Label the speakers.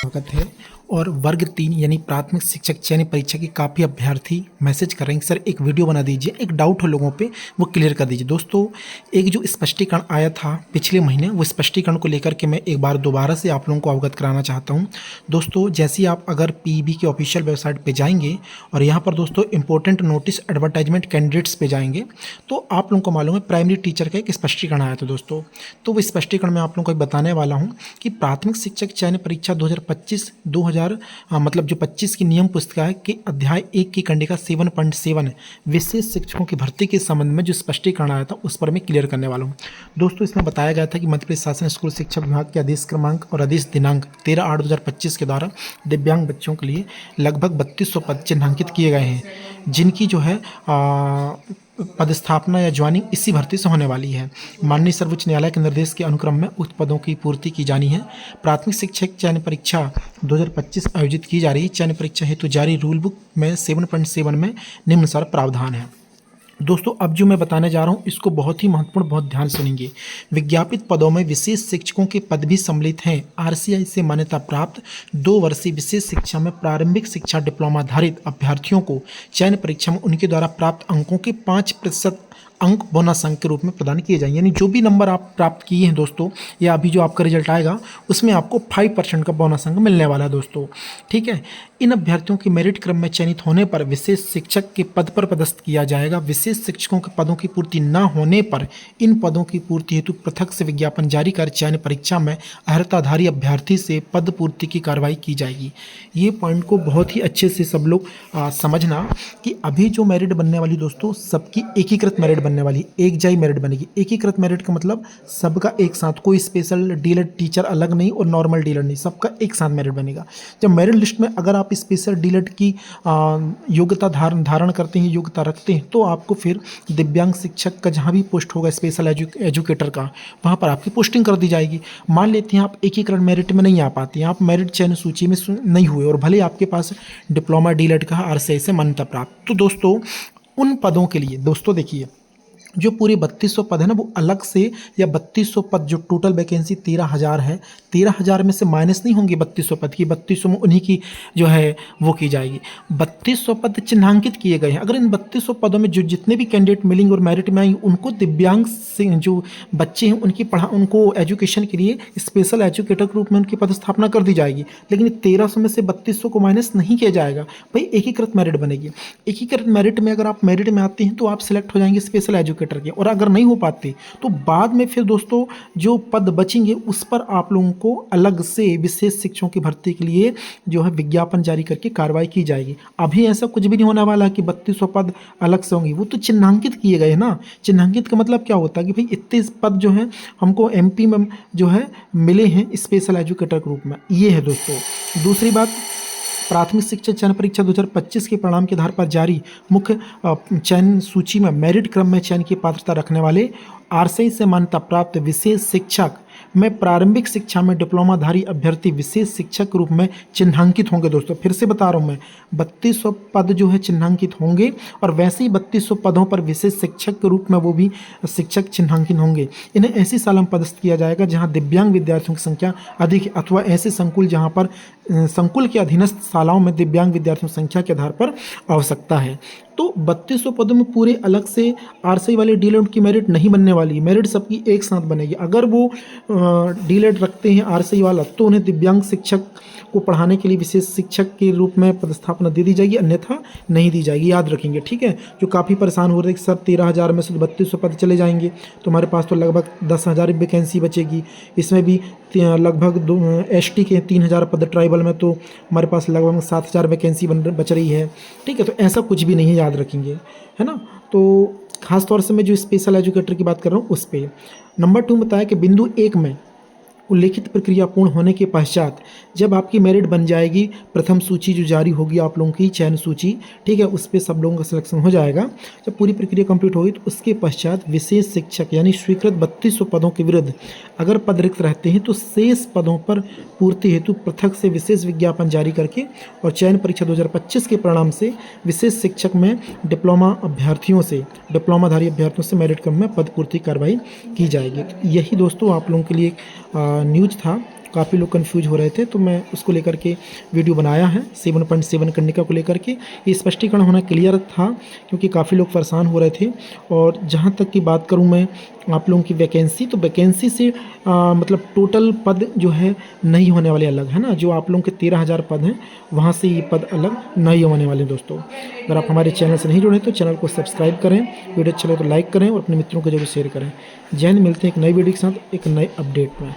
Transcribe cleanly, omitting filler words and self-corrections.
Speaker 1: स्वागत है। और वर्ग 3 यानी प्राथमिक शिक्षक चयन परीक्षा के काफ़ी अभ्यर्थी मैसेज कर रहे हैं कि सर एक वीडियो बना दीजिए, एक डाउट हो लोगों पे वो क्लियर कर दीजिए। दोस्तों, एक जो स्पष्टीकरण आया था पिछले महीने, वो स्पष्टीकरण को लेकर के मैं एक बार दोबारा से आप लोगों को अवगत कराना चाहता हूँ। दोस्तों, जैसे ही आप अगर पीईबी के ऑफिशियल वेबसाइट पर जाएंगे और यहाँ पर दोस्तों इंपॉर्टेंट नोटिस एडवर्टाइजमेंट कैंडिडेट्स पे जाएंगे, तो आप लोगों को मालूम है प्राइमरी टीचर का एक स्पष्टीकरण आया था दोस्तों। तो वो स्पष्टीकरण मैं आप लोगों को बताने वाला हूँ कि प्राथमिक शिक्षक चयन परीक्षा 2025 मतलब जो 25 की नियम पुस्तिका है कि अध्याय 1 की कंडिका 7.7 विशेष शिक्षकों की भर्ती के संबंध में जो स्पष्टीकरण आया था उस पर मैं क्लियर करने वाला हूँ। दोस्तों, इसमें बताया गया था कि मध्य प्रदेश शासन स्कूल शिक्षा विभाग के आदेश क्रमांक और आदेश दिनांक 13/8/2025 के द्वारा दिव्यांग बच्चों के लिए लगभग 3200 पद चिन्हांकित किए गए हैं, जिनकी जो है पदस्थापना या ज्वाइनिंग इसी भर्ती से होने वाली है। माननीय सर्वोच्च न्यायालय के निर्देश के अनुक्रम में उक्त पदों की पूर्ति की जानी है। प्राथमिक शिक्षक चयन परीक्षा 2025 आयोजित की जा रही है। चयन परीक्षा हेतु जारी रूल बुक में 7.7 में निम्नानुसार प्रावधान है। दोस्तों, अब जो मैं बताने जा रहा हूँ इसको बहुत ही महत्वपूर्ण, बहुत ध्यान सुनेंगे। विज्ञापित पदों में विशेष शिक्षकों के पद भी सम्मिलित हैं। आरसीआई से मान्यता प्राप्त 2 वर्षीय विशेष शिक्षा में प्रारंभिक शिक्षा डिप्लोमा आधारित अभ्यर्थियों को चयन परीक्षा में उनके द्वारा प्राप्त अंकों के 5% अंक बोनस अंक के रूप में प्रदान किए जाएंगे। यानी जो भी नंबर आप प्राप्त किए हैं दोस्तों, या अभी जो आपका रिजल्ट आएगा उसमें आपको 5% का बोनस अंक मिलने वाला है दोस्तों। ठीक है। इन अभ्यर्थियों के मेरिट क्रम में चयनित होने पर विशेष शिक्षक के पद पर पदस्थ किया जाएगा। विशेष शिक्षकों के पदों की पूर्ति न होने पर इन पदों की पूर्ति हेतु पृथक से विज्ञापन जारी कर चयन परीक्षा में अर्हताधारी अभ्यर्थी से पद पूर्ति की कार्रवाई की जाएगी। ये पॉइंट को बहुत ही अच्छे से सब लोग समझना कि अभी जो मेरिट बनने वाली दोस्तों सबकी एकीकृत मेरिट बनने वाली, एक जाई मेरिट बनेगी। एकीकृत मेरिट का मतलब सबका एक साथ, कोई स्पेशल डीलर टीचर अलग नहीं और नॉर्मल डीलर नहीं, सबका एक साथ मेरिट बनेगा। जब मेरिट लिस्ट में अगर आप स्पेशल डीलर की योग्यता धारण करते हैं, योग्यता रखते हैं, तो आपको फिर दिव्यांग शिक्षक का जहाँ भी पोस्ट होगा स्पेशल एजुकेटर का, वहाँ पर आपकी पोस्टिंग कर दी जाएगी। मान लेते हैं आप एकीकरण मेरिट में नहीं आ पाते हैं, आप मेरिट चयन सूची में नहीं हुए और भले आपके पास डिप्लोमा डीलर का आरसीआई से मान्यता प्राप्त, तो दोस्तों उन पदों के लिए दोस्तों देखिए, जो पूरे 3200 पद है ना, वो अलग से, या 3200 पद जो टोटल वैकेंसी 13,000 है, 13,000 में से माइनस नहीं होंगे 3200 पद की, 3200 में उन्हीं की जो है वो की जाएगी। 3200 पद चिन्हांकित किए गए हैं। अगर इन 3200 पदों में जो जितने भी कैंडिडेट मिलेंगे और मेरिट में आएंगे, उनको दिव्यांग से जो बच्चे हैं उनको एजुकेशन के लिए स्पेशल एजुकेटर के रूप में उनकी पदस्थापना कर दी जाएगी। लेकिन 1300 में से 3200 को माइनस नहीं किया जाएगा भाई, एकीकृत मेरिट बनेगी। एकीकृत मेरिट में अगर आप मेरिट में आते हैं तो आप सिलेक्ट हो जाएंगे स्पेशल एजुकेटर के, और अगर नहीं हो पाते तो बाद में फिर दोस्तों जो पद बचेंगे उस पर आप लोगों को अलग से विशेष शिक्षकों की भर्ती के लिए जो है विज्ञापन जारी करके कार्रवाई की जाएगी। अभी ऐसा कुछ भी नहीं होने वाला कि 3200 पद अलग से होंगे, वो तो चिन्हांकित किए गए ना। चिन्हांकित का मतलब क्या होता है कि भाई इतने पद जो है हमको एमपी में जो है मिले हैं स्पेशल एजुकेटर के रूप में। ये है दोस्तों। दूसरी बात, प्राथमिक शिक्षक चयन परीक्षा 2025 के परिणाम के आधार पर जारी मुख्य चयन सूची में मेरिट क्रम में चयन की पात्रता रखने वाले आरसीआई से मान्यता प्राप्त विशेष शिक्षक में प्रारंभिक शिक्षा में डिप्लोमाधारी अभ्यर्थी विशेष शिक्षक के रूप में चिन्हांकित होंगे। दोस्तों फिर से बता रहा हूँ मैं, 3200 पद जो है चिन्हांकित होंगे और वैसे ही 3200 पदों पर विशेष शिक्षक के रूप में वो भी शिक्षक चिन्हांकित होंगे। इन्हें ऐसी शाला में पदस्थ किया जाएगा जहाँ दिव्यांग विद्यार्थियों की संख्या अधिक है, अथवा ऐसे संकुल जहाँ पर संकुल के अधीनस्थ शालाओं में दिव्यांग विद्यार्थियों की संख्या के आधार पर आवश्यकता है। तो 3200 पदों में पूरे अलग से आरसीआई वाले डीलर की मेरिट नहीं बनने वाली, मेरिट सबकी एक साथ बनेगी। अगर वो डीलर रखते हैं आरसीआई वाला, तो उन्हें दिव्यांग शिक्षक को पढ़ाने के लिए विशेष शिक्षक के रूप में पदस्थापना दे दी जाएगी, अन्यथा नहीं दी जाएगी। याद रखेंगे, ठीक है। जो काफ़ी परेशान हो रहे हैं कि सर 13,000 में से 3200 पद चले जाएंगे, तो हमारे पास तो लगभग 10,000 वैकेंसी बचेगी। इसमें भी लगभग एसटी के 3,000 पद, ट्राइबल में तो हमारे पास लगभग 7,000 वैकेंसी बच रही है। ठीक है, तो ऐसा कुछ भी नहीं है, याद रखेंगे, है ना। तो खास तौर से मैं जो स्पेशल एजुकेटर की बात कर रहा हूँ उस पर। नंबर 2 बताया कि बिंदु 1 में उल्लेखित प्रक्रिया पूर्ण होने के पश्चात जब आपकी मेरिट बन जाएगी, प्रथम सूची जो जारी होगी आप लोगों की चयन सूची, ठीक है, उस पर सब लोगों का सिलेक्शन हो जाएगा। जब पूरी प्रक्रिया कंप्लीट होगी तो उसके पश्चात विशेष शिक्षक यानी स्वीकृत 3200 पदों के विरुद्ध अगर पद रिक्त रहते हैं तो शेष पदों पर पूर्ति हेतु पृथक से विशेष विज्ञापन जारी करके और चयन परीक्षा 2025 के परिणाम से विशेष शिक्षक में डिप्लोमाधारी अभ्यर्थियों से मेरिट क्रम में पद पूर्ति कार्रवाई की जाएगी। यही दोस्तों आप लोगों के लिए न्यूज़ था काफ़ी लोग कंफ्यूज हो रहे थे, तो मैं उसको लेकर के वीडियो बनाया है 7.7 कन्निका को लेकर के। ये स्पष्टीकरण होना क्लियर था क्योंकि काफ़ी लोग परेशान हो रहे थे। और जहाँ तक की बात करूँ मैं आप लोगों की वैकेंसी, तो वैकेंसी से मतलब टोटल पद जो है नहीं होने वाले अलग है ना। जो आप लोगों के 13,000 पद हैं वहाँ से ये पद अलग नहीं होने वाले दोस्तों। अगर आप हमारे चैनल से नहीं जुड़े तो चैनल को सब्सक्राइब करें, वीडियो अच्छा लगे तो लाइक करें और अपने मित्रों को जरूर शेयर करें। जय हिंद। मिलते हैं एक नई वीडियो के साथ एक नए अपडेट में।